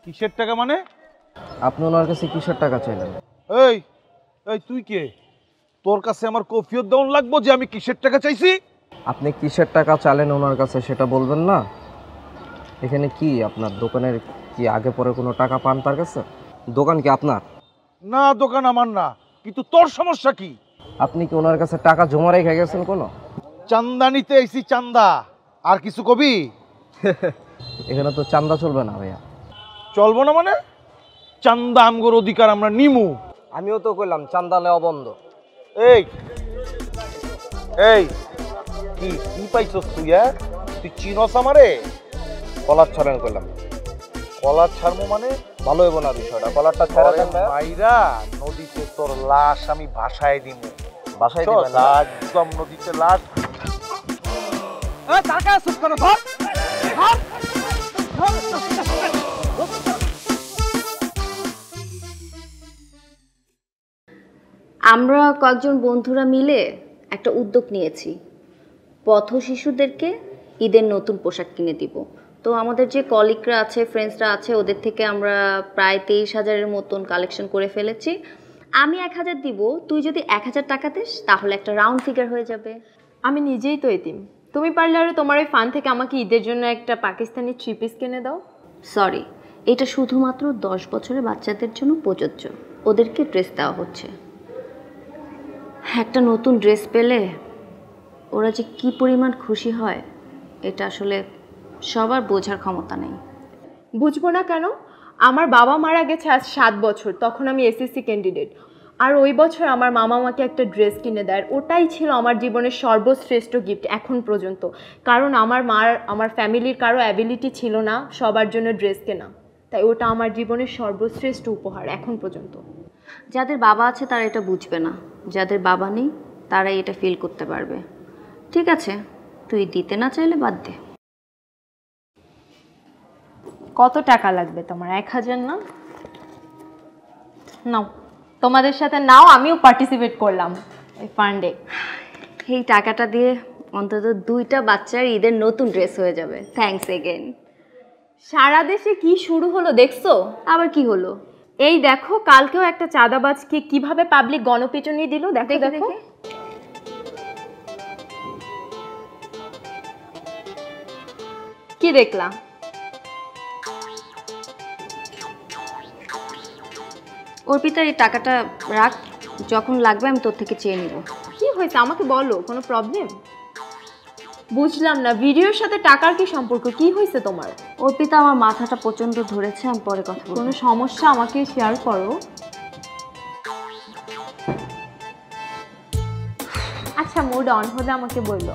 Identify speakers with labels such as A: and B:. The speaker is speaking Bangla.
A: কিসের টাকা মানে?
B: আপনি ওনার কাছে কিসের টাকা চাইলেন?
A: এই এই তুই কে? তোর কাছে আমার কফিয়ত দেওয়ান লাগবো যে আমি কিসের টাকা চাইছি?
B: আপনি কিসের টাকা চাইলেন ওনার কাছে সেটা বলবেন না? এখানে কি আপনার দোকানের কি আগে পরে কোনো টাকা পান তার কাছে? দোকান কি আপনার?
A: না, দোকান আমার না, কিন্তু তোর সমস্যা কি?
B: আপনি কি ওনার কাছে টাকা জমা রেখে গেছেন কোনো?
A: চান্দা নিতে আইছি, চান্দা। আর কিছু কবি?
B: এখানে তো চান্দা চলবে না ভাইয়া।
A: চলবো না মানে? চান্দা আমগোর অধিকার, আমরা নিমু।
B: আমিও তো কইলাম চান্দা নেওয়া বন্ধ।
A: এই এই কি কি পাইছস তুই? তুই চিনস আমারে?
B: কলার ছাড়েন কইলাম।
A: কলার ছাড়মু মানে?
B: ভালো হইব না বিষয়টা, কলারটা ছাড়া দেন ভাইয়া।
A: মাইরা নদীতে তোর লাশ আমি ভাসায় দিমু।
B: বাসায় দিবেন না?
A: একদম নদীতে লাশ।
B: টাকা সুদ করো ধর।
C: আমরা কয়েকজন বন্ধুরা মিলে একটা উদ্যোগ নিয়েছি, পথ শিশুদেরকে ঈদের নতুন পোশাক কিনে দিব। তো আমাদের যে কলিগরা আছে, ফ্রেন্ডসরা আছে, ওদের থেকে আমরা প্রায় 23,000-এর মতন কালেকশন করে ফেলেছি। আমি 1,000 দিব, তুই যদি 1,000 টাকা দিস তাহলে একটা রাউন্ড ফিগার হয়ে যাবে।
D: আমি নিজেই তো এতিম, তুমি পারলে আরো তোমার ওই ফান্ড থেকে আমাকে ঈদের জন্য একটা পাকিস্তানি 3 পিস কিনে দাও।
C: সরি, এটা শুধুমাত্র 10 বছরের বাচ্চাদের জন্য প্রযোজ্য, ওদেরকে ড্রেস দেওয়া হচ্ছে। একটা নতুন ড্রেস পেলে ওরা যে কি পরিমাণ খুশি হয় এটা আসলে সবার বোঝার ক্ষমতা নেই।
D: বুঝবো না কেন? আমার বাবা মারা গেছে আজ 7 বছর, তখন আমি এসএসসি ক্যান্ডিডেট। আর ওই বছর আমার মামা আমাকে একটা ড্রেস কিনে দেয়, ওটাই ছিল আমার জীবনের সর্বশ্রেষ্ঠ গিফট এখন পর্যন্ত। কারণ আমার ফ্যামিলির কারো অ্যাবিলিটি ছিল না সবার জন্য ড্রেস কেনা, তাই ওটা আমার জীবনের সর্বশ্রেষ্ঠ উপহার এখন পর্যন্ত।
C: যাদের বাবা আছে তারা এটা বুঝবে না, যাদের বাবা নেই তারাই এটা ফিল করতে পারবে। ঠিক আছে, তুই দিতে না চাইলে বাদ দে।
D: কত টাকা লাগবে তোমার? 1,000 না? নাও, তোমাদের সাথে নাও, আমিও পার্টিসিপেট করলাম এই ফান্ডে।
C: এই টাকাটা দিয়ে অন্তত 2টা বাচ্চার ঈদের নতুন ড্রেস হয়ে যাবে। Thanks again.
D: সারা দেশে কি শুরু হলো দেখছো?
C: আবার কি হলো?
D: এই দেখো, কালকেও একটা চাঁদাবাজকে কিভাবে পাবলিক গণপিটুনি দিল। দেখো দেখো। কি দেখলা?
C: অর্পিতা, এই টাকাটা রাখ, যখন লাগবে আমি তোর থেকে চেয়ে নিব।
D: কি হয়েছে আমাকে বলো, কোনো প্রবলেম? বুঝলাম না, ভিডিওর সাথে টাকার কি সম্পর্ক? কি হয়েছে তোমার?
C: অর্পিতা, আমার মাথাটা প্রচন্ড ধরেছে, আমি পরে কথা বলবো।
D: কোনো সমস্যা আমাকে শেয়ার করো। আচ্ছা, মুড অন হলে আমাকে বললো।